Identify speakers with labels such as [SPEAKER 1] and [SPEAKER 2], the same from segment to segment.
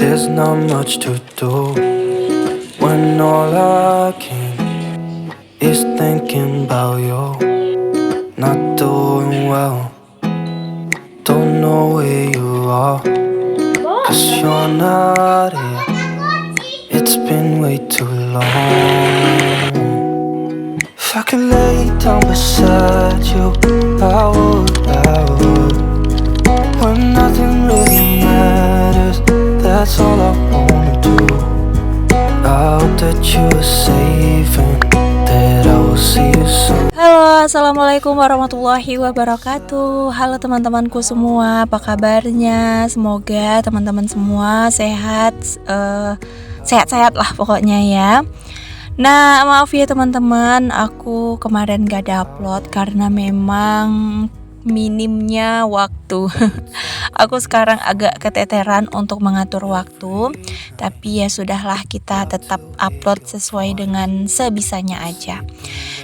[SPEAKER 1] There's not much to do when all I can is thinking about you. Not doing well, don't know where you are, 'cause you're not here. It's been way too long. If I could lay down beside you, I would. When nothing really matters, that's all I wanna do. I hope that you are safe and that I will see you soon.
[SPEAKER 2] Halo, assalamualaikum warahmatullahi wabarakatuh. Halo teman-temanku semua, apa kabarnya? Semoga teman-teman semua sehat, sehat-sehat lah pokoknya ya. Nah, maaf ya teman-teman, aku kemarin gak ada upload karena memang minimnya waktu. Aku sekarang agak keteteran untuk mengatur waktu, tapi ya sudahlah, kita tetap upload sesuai dengan sebisanya aja.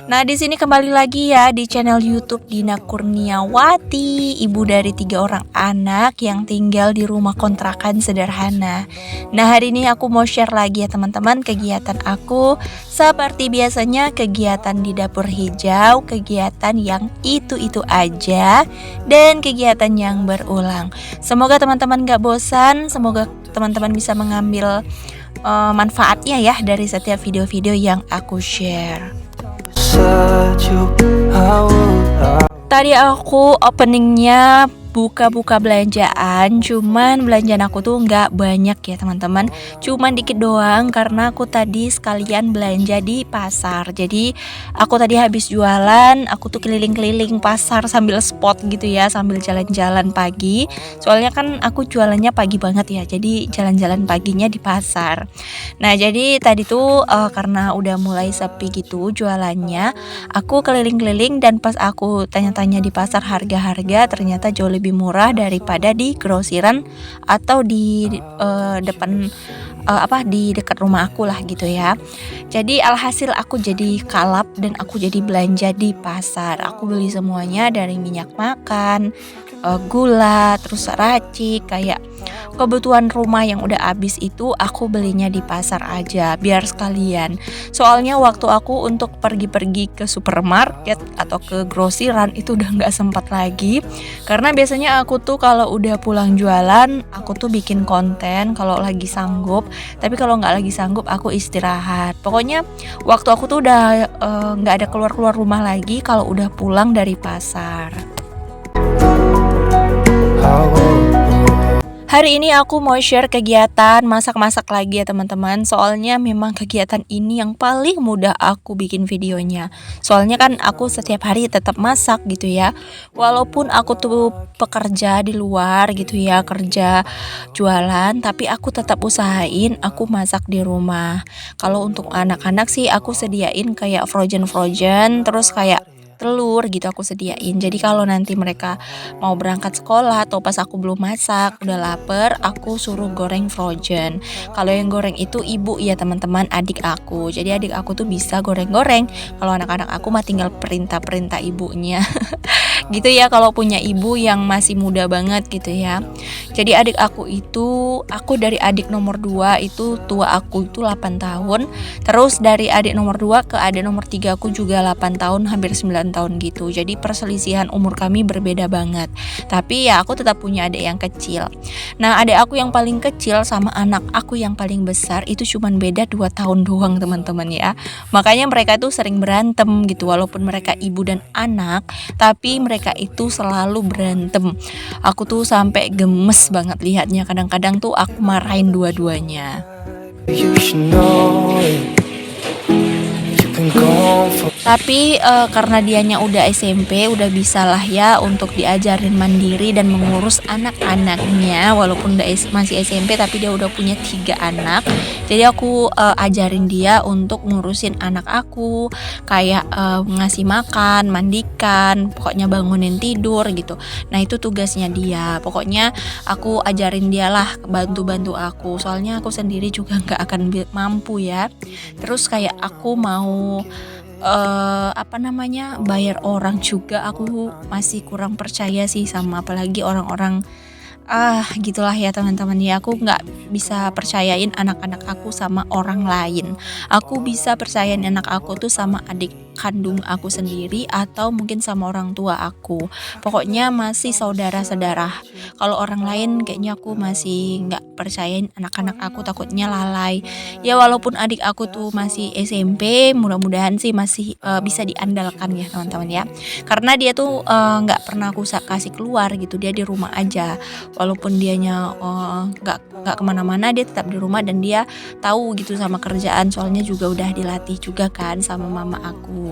[SPEAKER 2] Nah, di sini kembali lagi ya di channel YouTube Dina Kurniawati, ibu dari 3 orang anak yang tinggal di rumah kontrakan sederhana. Nah, hari ini aku mau share lagi ya teman-teman kegiatan aku. Seperti biasanya, kegiatan di dapur hijau, kegiatan yang itu-itu aja, dan kegiatan yang berulang. Semoga teman-teman gak bosan, semoga teman-teman bisa mengambil manfaatnya ya dari setiap video-video yang aku share. Tadi aku openingnya buka-buka belanjaan, cuman belanjaan aku tuh nggak banyak ya teman-teman, cuman dikit doang karena aku tadi sekalian belanja di pasar. Jadi aku tadi habis jualan, aku tuh keliling-keliling pasar sambil spot gitu ya, sambil jalan-jalan pagi. Soalnya kan aku jualannya pagi banget ya, jadi jalan-jalan paginya di pasar. Nah, jadi tadi tuh karena udah mulai sepi gitu jualannya, aku keliling-keliling dan pas aku tanya-tanya di pasar harga-harga, ternyata jauh lebih murah daripada di grosiran atau di depan di dekat rumah aku lah gitu ya. Jadi alhasil aku jadi kalap dan aku jadi belanja di pasar. Aku beli semuanya dari minyak makan, gula, terus racik, kayak kebutuhan rumah yang udah habis itu aku belinya di pasar aja biar sekalian. Soalnya waktu aku untuk pergi-pergi ke supermarket atau ke grosiran itu udah nggak sempat lagi, karena biasanya aku tuh kalau udah pulang jualan aku tuh bikin konten kalau lagi sanggup, tapi kalau nggak lagi sanggup aku istirahat. Pokoknya waktu aku tuh udah nggak ada keluar rumah lagi kalau udah pulang dari pasar. Hari ini aku mau share kegiatan masak-masak lagi ya teman-teman. Soalnya memang kegiatan ini yang paling mudah aku bikin videonya. Soalnya kan aku setiap hari tetap masak gitu ya. Walaupun aku tuh pekerja di luar gitu ya, kerja jualan, tapi aku tetap usahain aku masak di rumah. Kalau untuk anak-anak sih aku sediain kayak frozen, terus kayak telur gitu aku sediain. Jadi kalau nanti mereka mau berangkat sekolah atau pas aku belum masak, udah lapar, aku suruh goreng frozen. Kalau yang goreng itu ibu ya teman-teman, adik aku. Jadi adik aku tuh bisa goreng-goreng. Kalau anak-anak aku mah tinggal perintah-perintah ibunya. Gitu ya kalau punya ibu yang masih muda banget gitu ya. Jadi adik aku itu, aku dari adik nomor 2 itu tua aku itu 8 tahun. Terus dari adik nomor 2 ke adik nomor 3 aku juga 8 tahun, hampir 9 tahun gitu. Jadi perselisihan umur kami berbeda banget. Tapi ya aku tetap punya adik yang kecil. Nah, adik aku yang paling kecil sama anak aku yang paling besar itu cuman beda 2 tahun doang teman-teman ya. Makanya mereka itu sering berantem gitu, walaupun mereka ibu dan anak, tapi mereka itu selalu berantem. Aku tuh sampai gemes banget lihatnya. Kadang-kadang tuh aku marahin dua-duanya. You should know it. Tapi karena dianya udah SMP, udah bisa lah ya untuk diajarin mandiri dan mengurus anak-anaknya. Walaupun masih SMP, tapi dia udah punya 3 anak. Jadi aku ajarin dia untuk ngurusin anak aku, kayak ngasih makan, mandikan, pokoknya bangunin tidur gitu. Nah, itu tugasnya dia. Pokoknya aku ajarin dia lah, bantu-bantu aku. Soalnya aku sendiri juga nggak akan mampu ya. Terus kayak aku mau bayar orang juga, aku masih kurang percaya sih sama apalagi orang-orang Gitulah ya teman-teman ya, aku nggak bisa percayain anak-anak aku sama orang lain. Aku bisa percayain anak aku tuh sama adik kandung aku sendiri atau mungkin sama orang tua aku. Pokoknya masih saudara-saudara. Kalau orang lain kayaknya aku masih nggak percayain anak-anak aku, takutnya lalai. Ya walaupun adik aku tuh masih SMP, mudah-mudahan sih masih bisa diandalkan ya teman-teman ya. Karena dia tuh nggak pernah aku kasih keluar gitu, dia di rumah aja. Walaupun dianya nggak kemana-mana, dia tetap di rumah dan dia tahu gitu sama kerjaan, soalnya juga udah dilatih juga kan sama mama aku.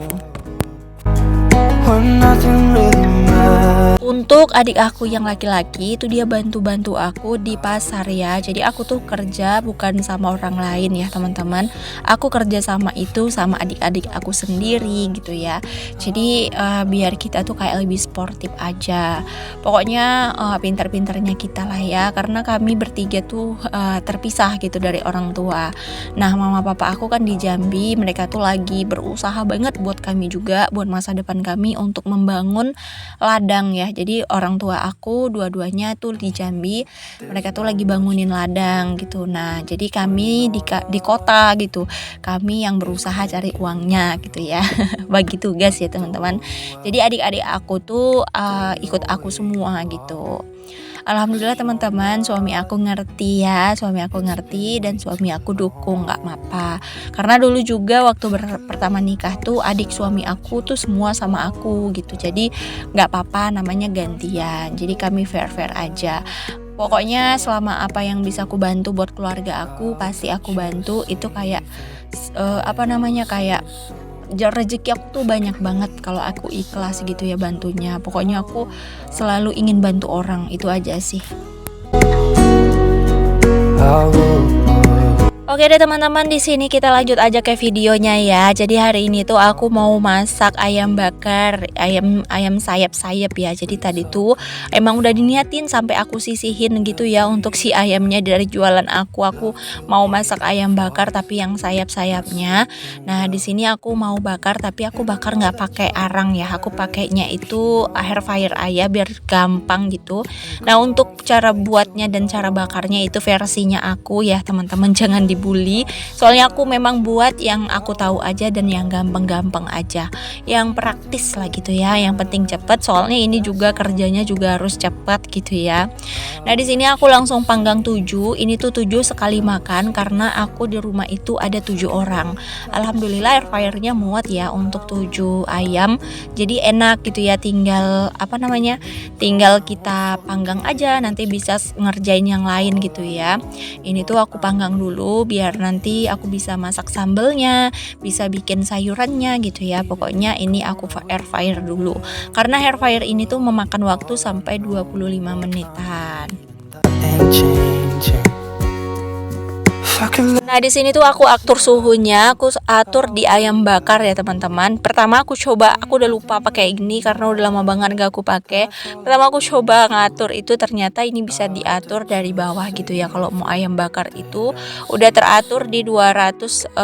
[SPEAKER 1] when nothing really matters.
[SPEAKER 2] Untuk adik aku yang laki-laki itu dia bantu-bantu aku di pasar ya. Jadi aku tuh kerja bukan sama orang lain ya teman-teman. Aku kerja sama itu sama adik-adik aku sendiri gitu ya. Jadi biar kita tuh kayak lebih sportif aja. Pokoknya pintar-pintarnya kita lah ya. Karena kami bertiga tuh terpisah gitu dari orang tua. Nah mama papa aku kan di Jambi. Mereka tuh lagi berusaha banget buat kami juga, buat masa depan kami untuk membangun ladang ya. Jadi orang tua aku dua-duanya tuh di Jambi, mereka tuh lagi bangunin ladang gitu. Nah jadi kami di kota gitu, kami yang berusaha cari uangnya gitu ya. Bagi tugas ya teman-teman. Jadi adik-adik aku tuh ikut aku semua gitu. Alhamdulillah teman-teman, suami aku ngerti ya, suami aku ngerti dan suami aku dukung, nggak apa. Karena dulu juga waktu pertama nikah tuh adik suami aku tuh semua sama aku gitu. Jadi nggak apa-apa, namanya gantian. Jadi kami fair-fair aja. Pokoknya selama apa yang bisa aku bantu buat keluarga aku pasti aku bantu. Itu kayak kayak rezeki aku tuh banyak banget kalau aku ikhlas gitu ya bantunya. Pokoknya aku selalu ingin bantu orang, itu aja sih.
[SPEAKER 1] I will.
[SPEAKER 2] Oke deh teman-teman, di sini kita lanjut aja ke videonya ya. Jadi hari ini tuh aku mau masak ayam bakar, ayam sayap-sayap ya. Jadi tadi tuh emang udah diniatin sampai aku sisihin gitu ya untuk si ayamnya dari jualan aku. Aku mau masak ayam bakar tapi yang sayap-sayapnya. Nah di sini aku mau bakar tapi aku bakar nggak pakai arang ya. Aku pakainya itu air fryer aja biar gampang gitu. Nah untuk cara buatnya dan cara bakarnya itu versinya aku ya teman-teman, jangan dibully. Soalnya aku memang buat yang aku tahu aja dan yang gampang-gampang aja, yang praktis lah gitu ya. Yang penting cepet, soalnya ini juga kerjanya juga harus cepat gitu ya. Nah di sini aku langsung panggang 7. Ini tuh 7 sekali makan karena aku di rumah itu ada 7 orang. Alhamdulillah air fryernya muat ya untuk 7 ayam. Jadi enak gitu ya, tinggal tinggal kita panggang aja, nanti bisa ngerjain yang lain gitu ya. Ini tuh aku panggang dulu biar nanti aku bisa masak sambelnya, bisa bikin sayurannya gitu ya. Pokoknya ini aku air fryer dulu. Karena air fryer ini tuh memakan waktu sampai 25 menitan.
[SPEAKER 1] Ain't changing. If I could
[SPEAKER 2] Nah di sini tuh aku atur suhunya, aku atur di ayam bakar ya teman-teman. Pertama aku udah lupa pakai ini karena udah lama banget gak aku pakai. Pertama aku coba ngatur itu, ternyata ini bisa diatur dari bawah gitu ya. Kalau mau ayam bakar itu udah teratur di 225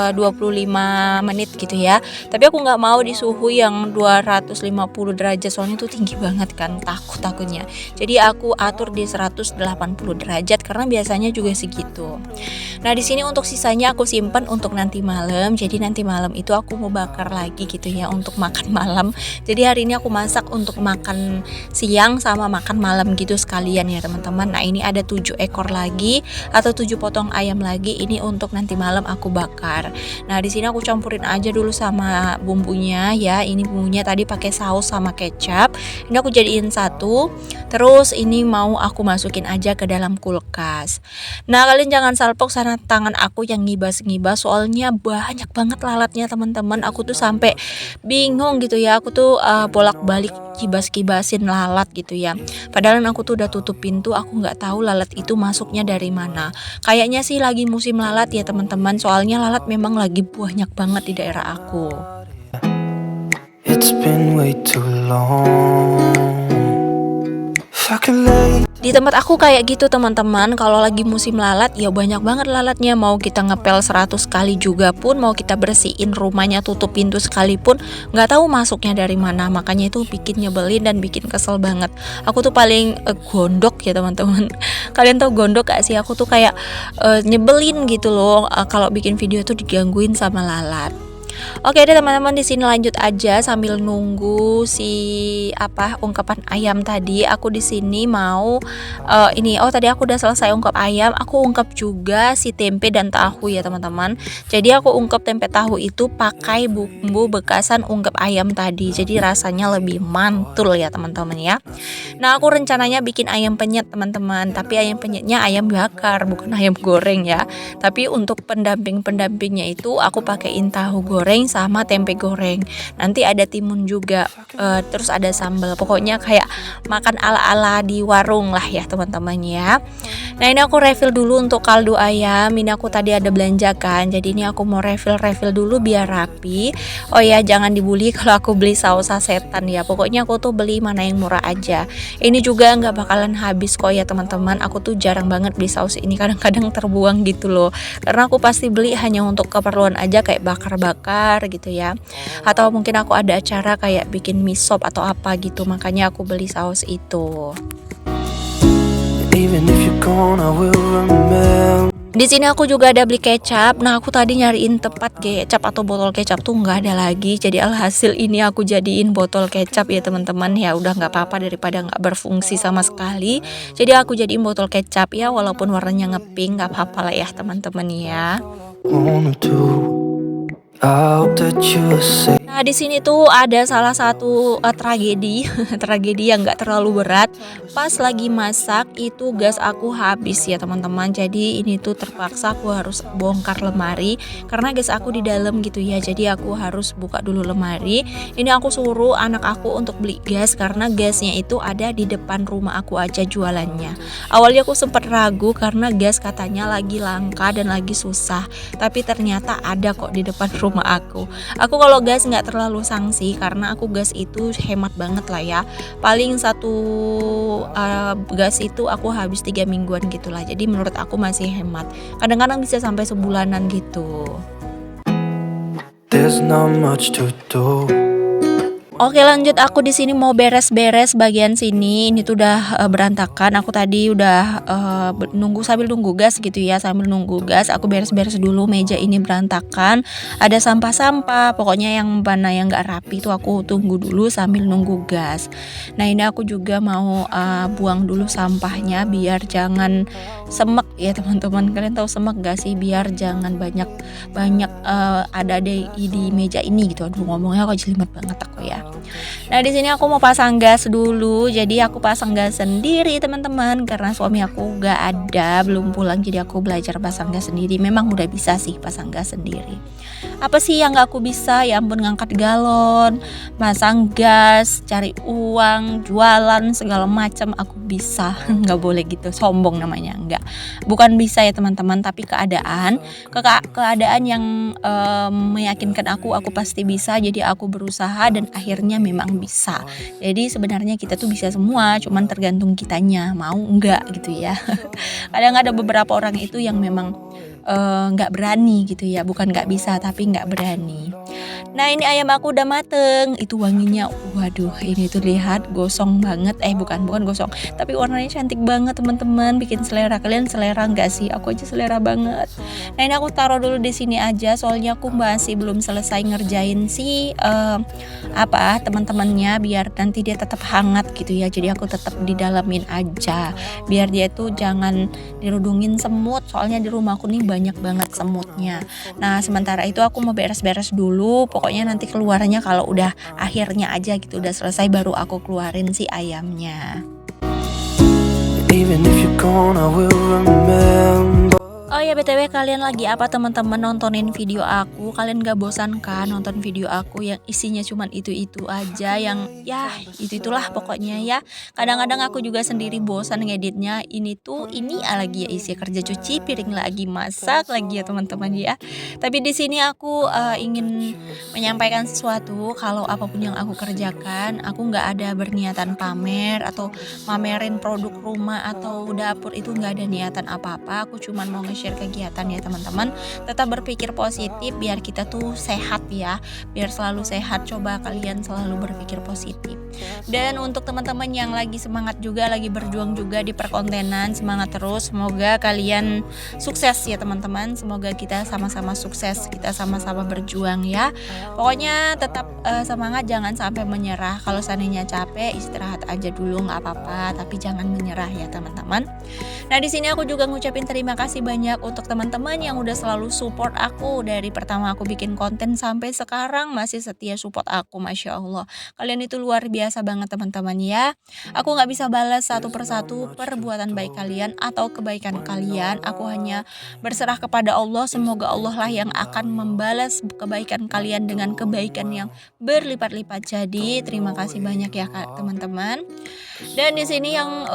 [SPEAKER 2] menit gitu ya. Tapi aku nggak mau di suhu yang 250 derajat, soalnya itu tinggi banget kan, takutnya. Jadi aku atur di 180 derajat karena biasanya juga segitu. Nah di sini untuk sisanya aku simpan untuk nanti malam. Jadi nanti malam itu aku mau bakar lagi gitu ya untuk makan malam. Jadi hari ini aku masak untuk makan siang sama makan malam gitu sekalian ya teman-teman. Nah ini ada 7 ekor lagi atau 7 potong ayam lagi, ini untuk nanti malam aku bakar. Nah di sini aku campurin aja dulu sama bumbunya ya. Ini bumbunya tadi pakai saus sama kecap. Ini aku jadiin satu. Terus ini mau aku masukin aja ke dalam kulkas. Nah kalian jangan salpok sana tangan aku yang ngibas-ngibas, soalnya banyak banget lalatnya teman-teman. Aku tuh sampai bingung gitu ya. Aku tuh bolak-balik kibas-kibasin lalat gitu ya. Padahal aku tuh udah tutup pintu, aku nggak tahu lalat itu masuknya dari mana. Kayaknya sih lagi musim lalat ya teman-teman. Soalnya lalat memang lagi banyak banget di daerah aku.
[SPEAKER 1] It's been way too long. If I can lay.
[SPEAKER 2] Di tempat aku kayak gitu teman-teman, kalau lagi musim lalat ya banyak banget lalatnya. Mau kita ngepel 100 kali juga pun, mau kita bersihin rumahnya, tutup pintu sekalipun, nggak tahu masuknya dari mana. Makanya itu bikin nyebelin dan bikin kesel banget. Aku tuh paling gondok ya teman-teman. Kalian tahu gondok gak sih? Aku tuh kayak nyebelin gitu loh kalau bikin video tuh digangguin sama lalat. Oke deh teman-teman, di sini lanjut aja sambil nunggu si ungkapan ayam tadi. Aku di sini mau tadi aku udah selesai ungkap ayam, aku ungkap juga si tempe dan tahu ya teman-teman. Jadi aku ungkap tempe tahu itu pakai bumbu bekasan ungkap ayam tadi. Jadi rasanya lebih mantul ya teman-teman ya. Nah, aku rencananya bikin ayam penyet teman-teman, tapi ayam penyetnya ayam bakar bukan ayam goreng ya. Tapi untuk pendampingnya itu aku pakaiin tahu goreng sama tempe goreng. Nanti ada timun juga, terus ada sambal. Pokoknya kayak makan ala-ala di warung lah ya teman-teman ya. Nah, ini aku refill dulu untuk kaldu ayam. Ini aku tadi ada belanjakan, jadi ini aku mau refill dulu biar rapi. Oh ya, jangan dibully kalau aku beli saus sasetan ya. Pokoknya aku tuh beli mana yang murah aja. Ini juga nggak bakalan habis kok ya teman-teman. Aku tuh jarang banget beli saus ini, kadang-kadang terbuang gitu loh. Karena aku pasti beli hanya untuk keperluan aja, kayak bakar-bakar gitu ya, atau mungkin aku ada acara kayak bikin mie sop atau apa gitu, makanya aku beli saus itu.
[SPEAKER 1] Even if you're gone, I will remember.
[SPEAKER 2] Di sini aku juga ada beli kecap. Nah, aku tadi nyariin tempat kecap atau botol kecap tuh nggak ada lagi. Jadi alhasil ini aku jadiin botol kecap ya teman-teman. Ya udah nggak apa-apa daripada nggak berfungsi sama sekali. Jadi aku jadiin botol kecap ya, walaupun warnanya ngepink nggak apa-apa lah ya teman-teman ya. Nah, di sini tuh ada salah satu tragedi tragedi yang nggak terlalu berat. Pas lagi masak itu gas aku habis ya teman-teman. Jadi ini tuh terpaksa aku harus bongkar lemari karena gas aku di dalam gitu ya. Jadi aku harus buka dulu lemari. Ini aku suruh anak aku untuk beli gas karena gasnya itu ada di depan rumah aku aja jualannya. Awalnya aku sempat ragu karena gas katanya lagi langka dan lagi susah. Tapi ternyata ada kok di depan rumah aku. Aku kalau gas nggak terlalu sanksi karena aku gas itu hemat banget lah ya. Paling satu gas itu aku habis 3 mingguan gitulah. Jadi menurut aku masih hemat. Kadang-kadang bisa sampai sebulanan gitu.
[SPEAKER 1] There's not much to do.
[SPEAKER 2] Oke, lanjut, aku di sini mau beres-beres bagian sini. Ini tuh udah berantakan. Aku tadi udah sambil nunggu gas gitu ya. Sambil nunggu gas aku beres-beres dulu. Meja ini berantakan. Ada sampah-sampah. Pokoknya yang mana yang gak rapi itu aku tunggu dulu sambil nunggu gas. Nah, ini aku juga mau buang dulu sampahnya biar jangan semek ya teman-teman. Kalian tahu semek gak sih? Biar jangan banyak ada di meja ini gitu. Aduh, ngomongnya kok jelimet banget aku ya. Nah, di sini aku mau pasang gas dulu. Jadi aku pasang gas sendiri teman-teman karena suami aku gak ada, belum pulang. Jadi aku belajar pasang gas sendiri. Memang udah bisa sih pasang gas sendiri. Apa sih yang gak aku bisa? Ya ampun, ngangkat galon, pasang gas, cari uang, jualan segala macam aku bisa. Nggak boleh gitu, sombong namanya. Enggak, bukan bisa ya teman-teman, tapi keadaan yang meyakinkan aku pasti bisa. Jadi aku berusaha dan akhirnya memang bisa. Jadi sebenarnya kita tuh bisa semua, cuman tergantung kitanya mau enggak gitu ya. Kadang ada beberapa orang itu yang memang nggak berani gitu ya, bukan nggak bisa tapi nggak berani. Nah, ini ayam aku udah mateng, itu wanginya, waduh, ini tuh lihat gosong banget, bukan gosong, tapi warnanya cantik banget teman-teman, bikin selera. Kalian selera nggak sih? Aku aja selera banget. Nah, ini aku taruh dulu di sini aja, soalnya aku masih belum selesai ngerjain si teman-temannya, biar nanti dia tetap hangat gitu ya. Jadi aku tetap didalamin aja, biar dia tuh jangan dirudungin semut, soalnya di rumahku nih banyak banget semutnya. Nah, sementara itu aku mau beres-beres dulu. Pokoknya nanti keluarnya kalau udah akhirnya aja gitu, udah selesai baru aku keluarin si ayamnya.
[SPEAKER 1] Even if you're gone, I will remember.
[SPEAKER 2] Oh ya BTW, kalian lagi apa teman-teman nontonin video aku? Kalian gak bosan kan nonton video aku yang isinya cuman itu-itu aja, yang ya itu-itulah pokoknya ya. Kadang-kadang aku juga sendiri bosan ngeditnya. Ini lagi ya, isi kerja cuci piring lagi, masak lagi ya teman-teman ya. Tapi di sini aku ingin menyampaikan sesuatu, kalau apapun yang aku kerjakan, aku nggak ada berniatan pamer atau mamerin produk rumah atau dapur, itu nggak ada niatan apa-apa. Aku cuman mau nge-share kegiatan ya teman-teman. Tetap berpikir positif biar kita tuh sehat ya, biar selalu sehat. Coba kalian selalu berpikir positif. Dan untuk teman-teman yang lagi semangat juga, lagi berjuang juga di perkontenan, semangat terus. Semoga kalian sukses ya teman-teman. Semoga kita sama-sama sukses, kita sama-sama berjuang ya. Pokoknya tetap semangat, jangan sampai menyerah. Kalau seandainya capek, istirahat aja dulu, nggak apa-apa, tapi jangan menyerah ya teman-teman. Nah di sini aku juga ngucapin terima kasih banyak untuk teman-teman yang udah selalu support aku dari pertama aku bikin konten sampai sekarang masih setia support aku, masya Allah. Kalian itu luar biasa banget teman-teman ya. Aku nggak bisa balas satu persatu perbuatan baik kalian atau kebaikan kalian. Aku hanya berserah kepada Allah. Semoga Allah lah yang akan membalas kebaikan kalian dengan kebaikan yang berlipat-lipat. Jadi terima kasih banyak ya teman-teman. Dan di sini yang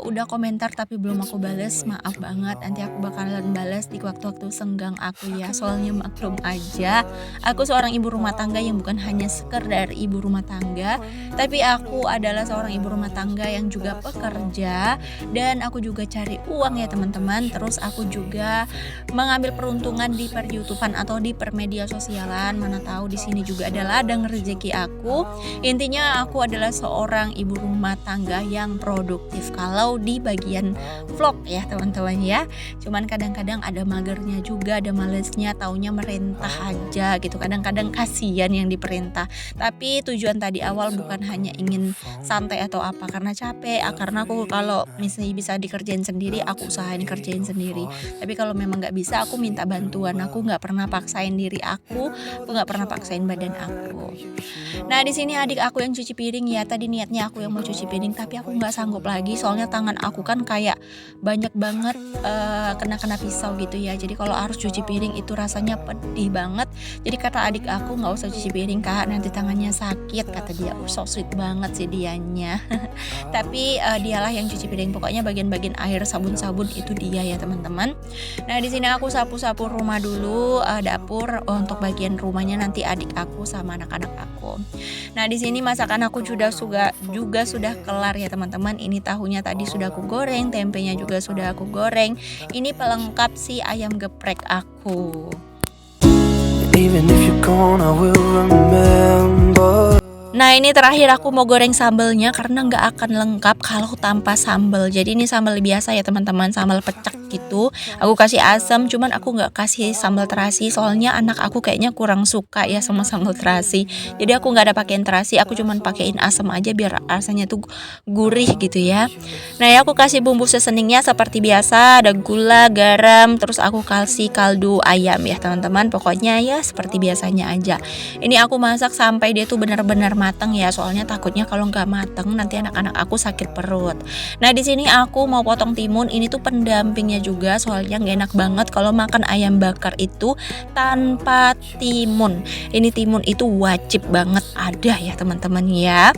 [SPEAKER 2] udah komentar tapi belum aku balas, maaf banget. Nanti aku bakalan balas di waktu-waktu senggang aku ya. Soalnya maklum aja, aku seorang ibu rumah tangga yang bukan hanya sekedar ibu rumah tangga, tapi aku adalah seorang ibu rumah tangga yang juga pekerja, dan aku juga cari uang ya teman-teman. Terus aku juga mengambil peruntungan di per YouTubean atau di per media sosialan. Mana tahu di sini juga ada ladang rezeki aku. Intinya aku adalah seorang ibu rumah tangga yang produktif kalau di bagian vlog ya teman-teman ya. Cuman kadang-kadang ada magernya juga, ada malesnya, taunya merintah aja gitu. Kadang-kadang kasihan yang diperintah. Tapi tujuan tadi awal bukan hanya ingin santai atau apa, karena capek. Karena aku kalau misalnya bisa dikerjain sendiri, aku usahain kerjain sendiri. Tapi kalau memang nggak bisa, aku minta bantuan. Aku nggak pernah paksain diri aku nggak pernah paksain badan aku. Nah di sini adik aku yang cuci piring ya. Tadi niatnya aku yang mau cuci piring, tapi aku nggak sanggup lagi. Soalnya tangan aku kan kayak banyak banget kena pisau gitu ya. Jadi kalau harus cuci piring itu rasanya pedih banget. Jadi kata adik aku, nggak usah cuci piring kak, nanti tangannya sakit, kata dia. So sweet banget sih dianya. Tapi dialah yang cuci piring. Pokoknya bagian-bagian air, sabun-sabun itu dia ya teman-teman. Nah di sini aku sapu-sapu rumah dulu, dapur untuk bagian rumahnya nanti adik aku sama anak-anak aku. Nah di sini masakan aku juga sudah kelar ya teman-teman. Ini tahunya tadi sudah aku goreng, tempenya juga sudah aku goreng. Ini pelengkap si ayam geprek aku.
[SPEAKER 1] Even if you're gone, I will remember.
[SPEAKER 2] Nah ini terakhir aku mau goreng sambelnya karena nggak akan lengkap kalau tanpa sambel. Jadi ini sambal biasa ya teman-teman, sambal pecak gitu. Aku kasih asam, cuman aku nggak kasih sambal terasi soalnya anak aku kayaknya kurang suka ya sama sambal terasi. Jadi aku nggak ada pakein terasi, aku cuman pakein asam aja biar rasanya tuh gurih gitu ya. Nah ya aku kasih bumbu seseningnya seperti biasa, ada gula, garam, terus aku kasih kaldu ayam ya teman-teman. Pokoknya ya seperti biasanya aja. Ini aku masak sampai dia tuh benar-benar matang ya, soalnya takutnya kalau nggak matang nanti anak-anak aku sakit perut. Nah di sini aku mau potong timun. Ini tuh pendampingnya juga, soalnya nggak enak banget kalau makan ayam bakar itu tanpa timun. Ini timun itu wajib banget ada ya teman-teman ya.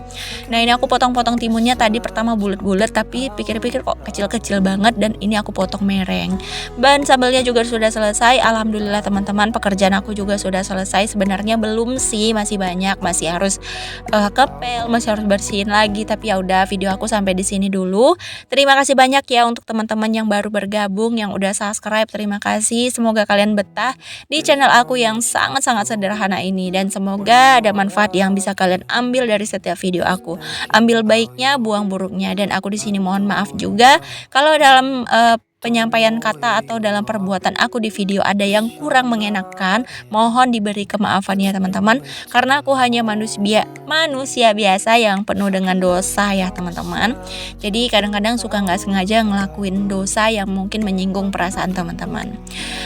[SPEAKER 2] Nah ini aku potong-potong timunnya tadi pertama bulat-bulat, tapi pikir-pikir kok kecil-kecil banget, dan ini aku potong mereng. Bahan sambelnya juga sudah selesai, alhamdulillah teman-teman. Pekerjaan aku juga sudah selesai. Sebenarnya belum sih, masih banyak, masih harus kepel, masih harus bersihin lagi. Tapi ya udah, video aku sampai di sini dulu. Terima kasih banyak ya untuk teman-teman yang baru bergabung, yang udah subscribe. Terima kasih. Semoga kalian betah di channel aku yang sangat-sangat sederhana ini, dan semoga ada manfaat yang bisa kalian ambil dari setiap video aku. Ambil baiknya, buang buruknya. Dan aku di sini mohon maaf juga kalau dalam penyampaian kata atau dalam perbuatan aku di video ada yang kurang mengenakan. Mohon diberi kemaafan ya teman-teman, karena aku hanya manusia biasa yang penuh dengan dosa ya teman-teman. Jadi kadang-kadang suka nggak sengaja ngelakuin dosa yang mungkin menyinggung perasaan teman-teman.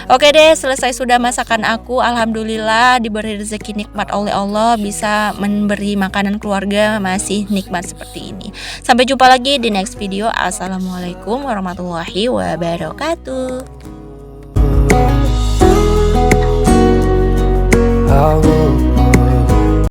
[SPEAKER 2] Oke deh, selesai sudah masakan aku. Alhamdulillah diberi rezeki nikmat oleh Allah, bisa memberi makanan keluarga masih nikmat seperti ini. Sampai jumpa lagi di next video. Assalamualaikum warahmatullahi wabarakatuh.